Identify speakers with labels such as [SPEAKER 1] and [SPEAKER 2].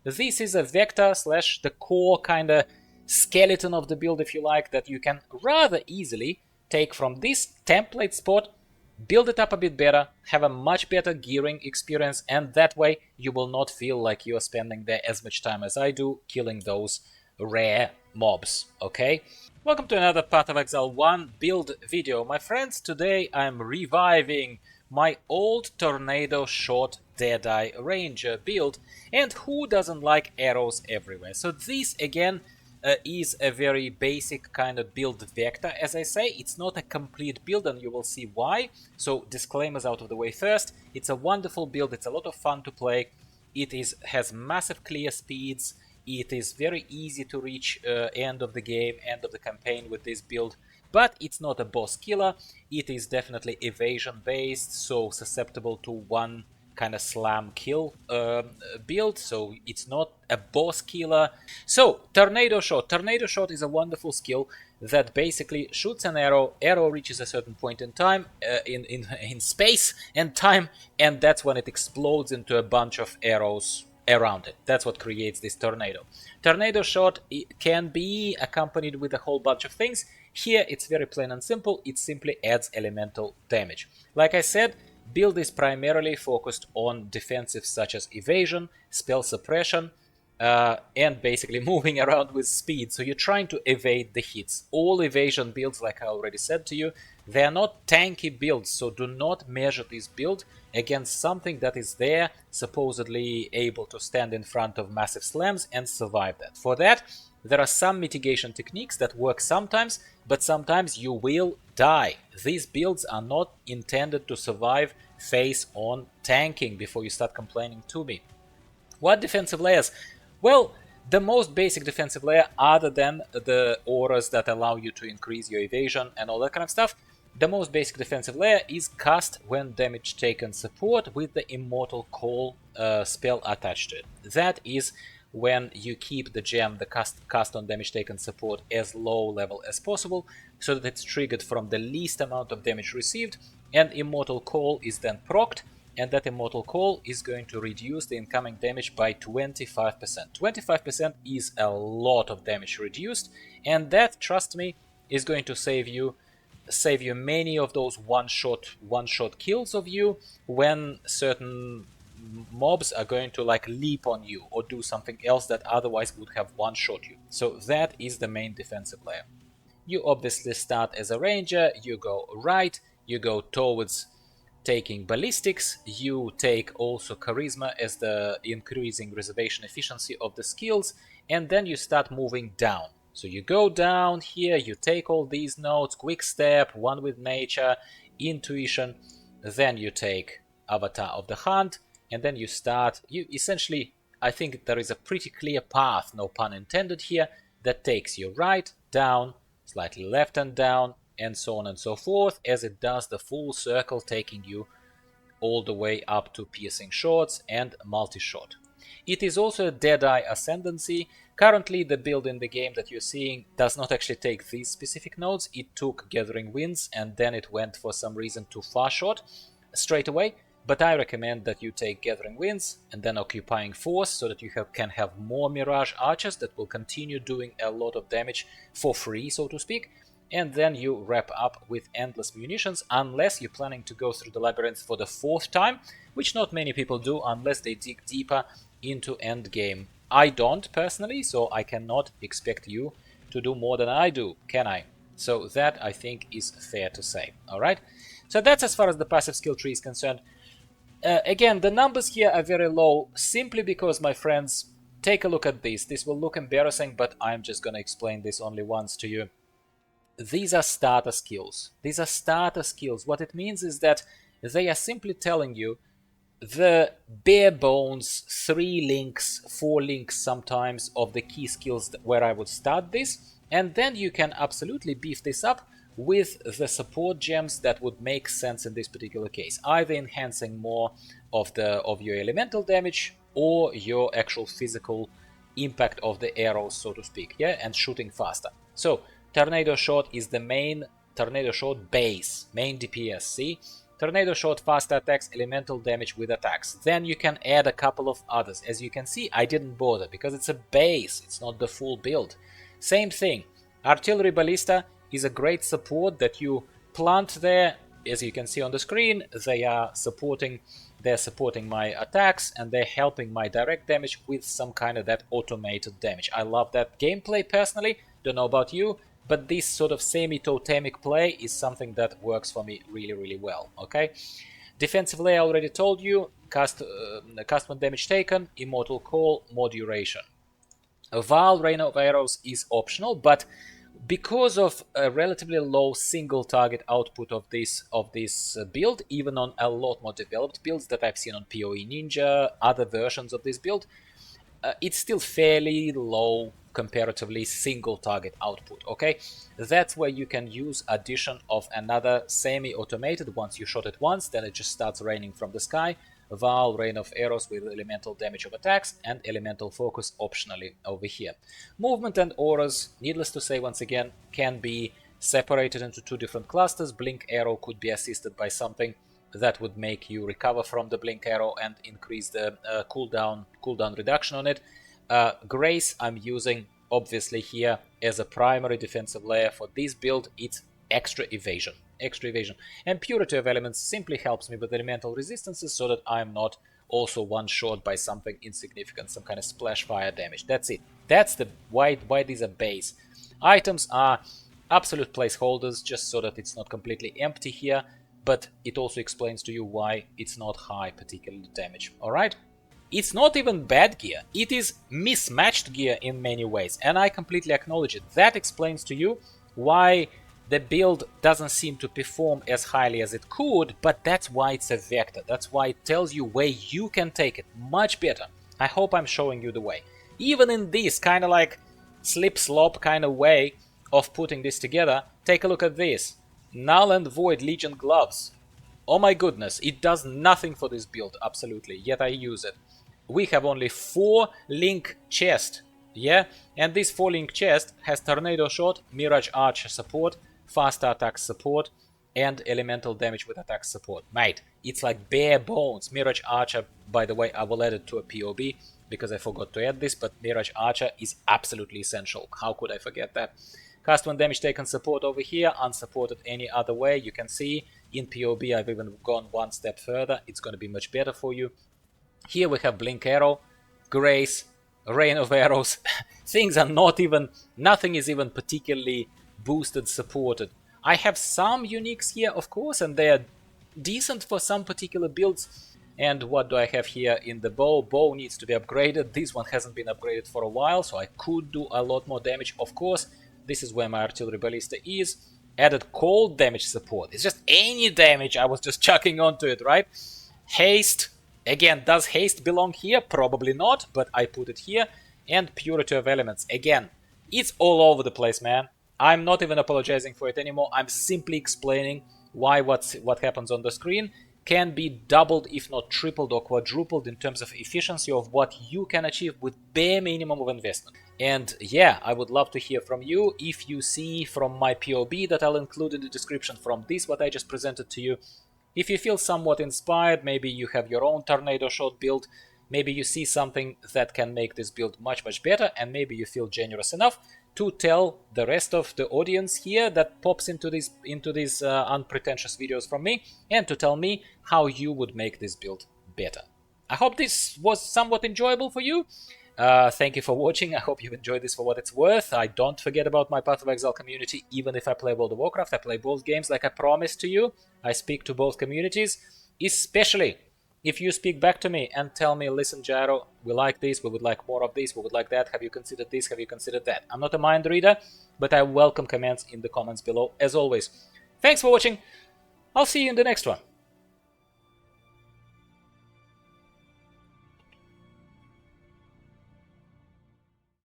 [SPEAKER 1] This is a vector slash the core kind of skeleton of the build, if you like, that you can rather easily take from this template spot, build it up a bit better, have a much better gearing experience, and that way you will not feel like you are spending there as much time as I do killing those rare mobs, okay? Welcome to another Path of Exile 1 build video. My friends, today I'm reviving my old Tornado Shot Deadeye Ranger build, and who doesn't like arrows everywhere? So this again is a very basic kind of build vector. As I say, it's not a complete build and you will see why. So disclaimers out of the way first. It's a wonderful build, it's a lot of fun to play. It has massive clear speeds. It is very easy to reach end of the game, end of the campaign with this build. But it's not a boss killer. It is definitely evasion based, so susceptible to one kind of slam kill build, so it's not a boss killer. So Tornado Shot. Tornado Shot is a wonderful skill that basically shoots an arrow. Arrow reaches a certain point in time, in space and time, and that's when it explodes into a bunch of arrows around it. That's what creates this tornado. Tornado Shot can be accompanied with a whole bunch of things. Here it's very plain and simple. It simply adds elemental damage. Like I said, build is primarily focused on defensives such as evasion, spell suppression, and basically moving around with speed. So you're trying to evade the hits. All evasion builds, like I already said to you, they are not tanky builds, so do not measure this build against something that is there, supposedly able to stand in front of massive slams and survive that. For that, there are some mitigation techniques that work sometimes, but sometimes you will die. These builds are not intended to survive face-on tanking before you start complaining to me. What defensive layers? Well, the most basic defensive layer, other than the auras that allow you to increase your evasion and all that kind of stuff, the most basic defensive layer is cast when damage taken support with the Immortal Call spell attached to it. That is when you keep the gem, the cast on damage taken support, as low level as possible, so that it's triggered from the least amount of damage received, and Immortal Call is then procced, and that Immortal Call is going to reduce the incoming damage by 25%. 25% is a lot of damage reduced, and that, trust me, is going to save you many of those one-shot kills of you when certain mobs are going to like leap on you or do something else that otherwise would have one-shot you. So that is the main defensive layer. You obviously start as a ranger, you go right, you go towards taking ballistics, you take also charisma as the increasing reservation efficiency of the skills, and then you start moving down. So you go down here, you take all these nodes, quick step, one with nature, intuition, then you take avatar of the hunt, and then you essentially, I think there is a pretty clear path, no pun intended here, that takes you right, down, slightly left and down, and so on and so forth, as it does the full circle, taking you all the way up to piercing shots and multi-shot. It is also a Deadeye Ascendancy. Currently, the build in the game that you're seeing does not actually take these specific nodes. It took Gathering Winds, and then it went for some reason to Far Shot straight away. But I recommend that you take Gathering Winds and then Occupying Force, so that you can have more Mirage Archers that will continue doing a lot of damage for free, so to speak. And then you wrap up with Endless Munitions, unless you're planning to go through the labyrinth for the 4th time, which not many people do unless they dig deeper into endgame. I don't personally, so I cannot expect you to do more than I do, can I? So that, I think, is fair to say. Alright? So that's as far as the passive skill tree is concerned. Again, the numbers here are very low, simply because, my friends, take a look at this. This will look embarrassing, but I'm just gonna explain this only once to you. These are starter skills. These are starter skills. What it means is that they are simply telling you the bare bones 3 links, 4 links sometimes of the key skills where I would start this, and then you can absolutely beef this up with the support gems that would make sense in this particular case, either enhancing more of your elemental damage or your actual physical impact of the arrows, so to speak, yeah, and shooting faster. So Tornado Shot is the main Tornado Shot base, main DPS, see? Tornado Shot, faster attacks, elemental damage with attacks. Then you can add a couple of others. As you can see, I didn't bother because it's a base, it's not the full build. Same thing, Artillery Ballista is a great support that you plant there. As you can see on the screen, they're supporting my attacks and they're helping my direct damage with some kind of that automated damage. I love that gameplay personally, don't know about you, but this sort of semi-totemic play is something that works for me really well, okay? Defensively, I already told you, cast one damage taken, Immortal Call, more duration. Vaal, Rain of Arrows is optional, but because of a relatively low single target output of this build, even on a lot more developed builds that I've seen on PoE Ninja, other versions of this build, it's still fairly low comparatively single target output, okay? That's where you can use addition of another semi-automated. Once you shot it once, then it just starts raining from the sky. Vaal, Rain of Arrows with elemental damage of attacks, and elemental focus optionally over here. Movement and auras, needless to say once again, can be separated into two different clusters. Blink Arrow could be assisted by something that would make you recover from the Blink Arrow and increase the cooldown reduction on it. Grace I'm using obviously here as a primary defensive layer for this build. It's extra evasion. And Purity of Elements simply helps me with elemental resistances so that I'm not also one-shot by something insignificant, some kind of splash fire damage. That's it. That's the why these are base. Items are absolute placeholders just so that it's not completely empty here, but it also explains to you why it's not high particular damage. Alright? It's not even bad gear, it is mismatched gear in many ways, and I completely acknowledge it. That explains to you why the build doesn't seem to perform as highly as it could, but that's why it's a vector. That's why it tells you where you can take it much better. I hope I'm showing you the way. Even in this kind of like slip-slop kind of way of putting this together, take a look at this. Null and Void Legion Gloves. Oh my goodness, it does nothing for this build, absolutely, yet I use it. We have only 4 link chest, yeah? And this 4 link chest has Tornado Shot, Mirage Archer support, fast attack support, and elemental damage with attack support. Mate, it's like bare bones. Mirage Archer, by the way, I will add it to a POB because I forgot to add this, but Mirage Archer is absolutely essential. How could I forget that? Cast 1 damage taken support over here, unsupported any other way. You can see in POB I've even gone one step further. It's going to be much better for you. Here we have Blink Arrow, Grace, Rain of Arrows. Things are not even, nothing is even particularly boosted, supported. I have some uniques here, of course, and they are decent for some particular builds. And what do I have here in the bow? Bow needs to be upgraded. This one hasn't been upgraded for a while, so I could do a lot more damage, of course. This is where my Artillery Ballista is. Added cold damage support. It's just any damage I was just chucking onto it, right? Haste. Again, does haste belong here? Probably not, but I put it here. And Purity of Elements. Again, it's all over the place, man. I'm not even apologizing for it anymore. I'm simply explaining why what happens on the screen can be doubled, if not tripled or quadrupled in terms of efficiency of what you can achieve with bare minimum of investment. And yeah, I would love to hear from you. If you see from my POB that I'll include in the description from this, what I just presented to you, if you feel somewhat inspired, maybe you have your own Tornado Shot build, maybe you see something that can make this build much better, and maybe you feel generous enough to tell the rest of the audience here that pops into these unpretentious videos from me, and to tell me how you would make this build better. I hope this was somewhat enjoyable for you. Thank you for watching. I hope you enjoyed this for what it's worth. I don't forget about my Path of Exile community. Even if I play World of Warcraft, I play both games like I promised to you. I speak to both communities, especially if you speak back to me and tell me, listen, Gyro, we like this, we would like more of this, we would like that, have you considered this, have you considered that? I'm not a mind reader, but I welcome comments in the comments below, as always. Thanks for watching. I'll see you in the next one.